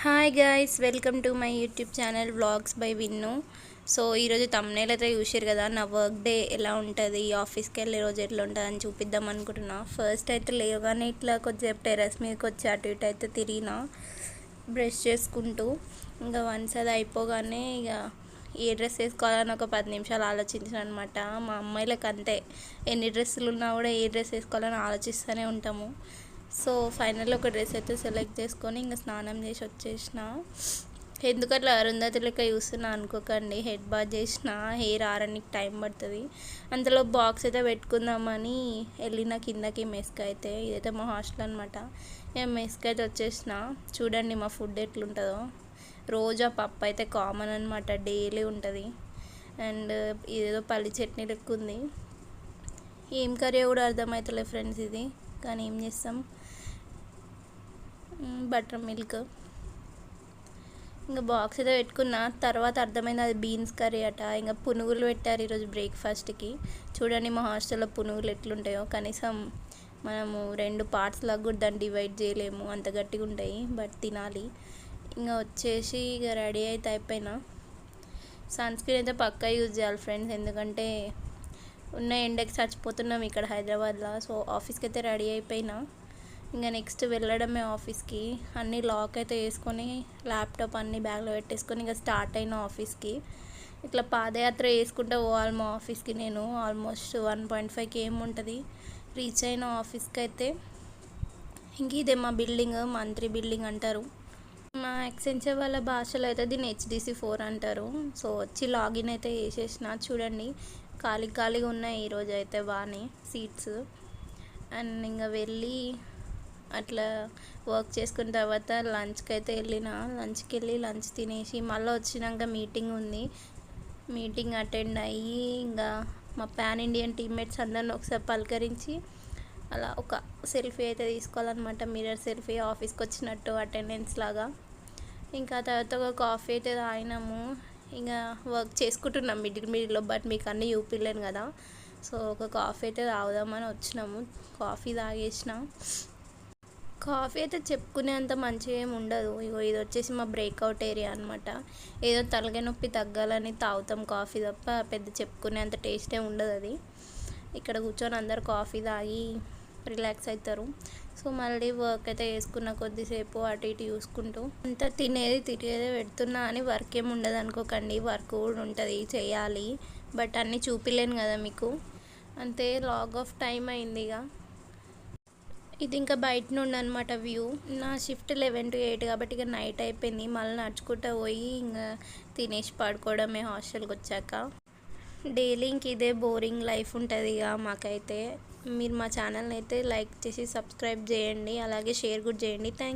Hi guys, welcome to my YouTube channel vlogs by Vinnu. So ఈరోజు thumbnail అయితే చూసారు కదా, నా వర్క్ డే ఎలా ఉంటుంది, ఆఫీస్కి వెళ్ళే రోజు ఎట్లా ఉంటుంది అని చూపిద్దాం అనుకుంటున్నా. ఫస్ట్ అయితే లేవగానే ఇట్లా కొద్దిసేపు టెర్రస్ మీదకి వచ్చి అటు ఇటు అయితే తిరిగిన బ్రష్ చేసుకుంటూ. ఇంకా వన్స్ అది అయిపోగానే ఇక ఏ డ్రెస్ వేసుకోవాలని ఒక 10 నిమిషాలు ఆలోచించాను అనమాట. మా అమ్మాయిలకు అంతే, ఎన్ని డ్రెస్సులు ఉన్నా కూడా ఏ డ్రెస్ వేసుకోవాలని ఆలోచిస్తూనే ఉంటాము. సో ఫైనల్ ఒక డ్రెస్ అయితే సెలెక్ట్ చేసుకొని ఇంకా స్నానం చేసి వచ్చేసిన. ఎందుకట్లా అరుంధతి లెక్క చూస్తున్నా అనుకోకండి, హెడ్ బాత్ చేసిన, హెయిర్ ఆరడానికి టైం పడుతుంది. అంతలో బాక్స్ అయితే పెట్టుకుందామని వెళ్ళిన కిందకి మెస్కి అయితే. ఇదైతే మా హాస్టల్ అనమాట. నేను మెస్కి అయితే వచ్చేసిన. చూడండి మా ఫుడ్ ఎట్లుంటుందో. రోజు ఆ పప్పు అయితే కామన్ అనమాట, డైలీ ఉంటుంది. అండ్ ఇదేదో పల్లి చట్నీ లెక్క ఉంది. ఏం కర్రీ కూడా అర్థమవుతలేదు ఫ్రెండ్స్ ఇది, కానీ ఏం చేస్తాం. Butter milk. ఇంకా బాక్స్ అయితే పెట్టుకున్న తర్వాత అర్థమైంది అది బీన్స్ కర్రీ అట. ఇంకా పునుగులు పెట్టారు ఈరోజు బ్రేక్ఫాస్ట్కి. చూడండి మా హాస్టల్లో పునుగులు ఎట్లుంటాయో. కనీసం మనము 2 పార్ట్స్ లాగా కూడా దాన్ని డివైడ్ చేయలేము, అంత గట్టిగా ఉంటాయి, బట్ తినాలి. ఇంకా వచ్చేసి ఇక రెడీ అయితే అయిపోయినా. సన్ స్క్రీన్ అయితే పక్కా యూజ్ చేయాలి ఫ్రెండ్స్, ఎందుకంటే ఉన్న ఎండకి చచ్చిపోతున్నాం ఇక్కడ హైదరాబాద్లో. సో ఆఫీస్కి అయితే రెడీ అయిపోయినా. ఇంకా నెక్స్ట్ వెళ్ళడమే ఆఫీస్కి. అన్నీ లాక్ అయితే వేసుకొని, ల్యాప్టాప్ అన్నీ బ్యాగ్లో పెట్టేసుకొని ఇంకా స్టార్ట్ అయినా ఆఫీస్కి. ఇట్లా పాదయాత్ర వేసుకుంటూ పోవాలి మా ఆఫీస్కి. నేను ఆల్మోస్ట్ 1.5 km ఉంటుంది. రీచ్ అయిన ఆఫీస్కి అయితే. ఇంక ఇదే మా బిల్డింగ్, మంత్రి బిల్డింగ్ అంటారు. మా ఎక్సెంచర్ వాళ్ళ భాషలో అయితే దీన్ని HDC 4 అంటారు. సో వచ్చి లాగిన్ అయితే వేసేసిన. చూడండి ఖాళీగా ఉన్నాయి ఈరోజు అయితే బాగానే సీట్స్. అండ్ ఇంకా వెళ్ళి అట్లా వర్క్ చేసుకున్న తర్వాత లంచ్కి అయితే వెళ్ళిన. లంచ్కి వెళ్ళి లంచ్ తినేసి మళ్ళీ వచ్చినాక మీటింగ్ ఉంది. మీటింగ్ అటెండ్ అయ్యి ఇంకా మా పాన్ ఇండియన్ టీమ్మేట్స్ అందరిని ఒకసారి పలకరించి అలా ఒక సెల్ఫీ అయితే తీసుకోవాలన్నమాట, మిర్రర్ సెల్ఫీ, ఆఫీస్కి వచ్చినట్టు అటెండెన్స్ లాగా. ఇంకా తర్వాత ఒక కాఫీ అయితే తాగినాము. ఇంకా వర్క్ చేసుకుంటున్నాం మిడిల్లో, బట్ మీకు అన్నీ చూపిలేను కదా. సో ఒక కాఫీ అయితే తాగుదామని వచ్చినాము. కాఫీ తాగేసినాం. కాఫీ అయితే చెప్పుకునేంత మంచిగా ఏమి ఉండదు. ఇగో ఇది వచ్చేసి మా బ్రేక్అవుట్ ఏరియా అనమాట. ఏదో తలకాయ నొప్పి తగ్గాలని తాగుతాం కాఫీ తప్ప పెద్ద చెప్పుకునేంత టేస్టే ఉండదు అది. ఇక్కడ కూర్చొని అందరు కాఫీ తాగి రిలాక్స్ అవుతారు. సో మళ్ళీ వర్క్ అయితే వేసుకున్న కొద్దిసేపు అటు ఇటు చూసుకుంటూ. అంతా తిరిగేదే పెడుతున్నా అని వర్క్ ఏమి ఉండదు అనుకోకండి, వర్క్ కూడా ఉంటుంది, చేయాలి. బట్ అన్నీ చూపిలేను కదా మీకు. అంతే, లాగ్ ఆఫ్ టైం అయింది. ఇక ఇది ఇంకా బయట నుండి అనమాట వ్యూ. నా షిఫ్ట్ 11 to 8 కాబట్టి ఇక నైట్ అయిపోయింది. మళ్ళీ నడుచుకుంటూ పోయి ఇంకా తినేసి పడుకోవడమే హాస్టల్కి వచ్చాక. డైలీ ఇంక ఇదే బోరింగ్ లైఫ్ ఉంటుంది ఇక మాకైతే. మీరు మా ఛానల్ని అయితే లైక్ చేసి సబ్స్క్రైబ్ చేయండి, అలాగే షేర్ కూడా చేయండి. థ్యాంక్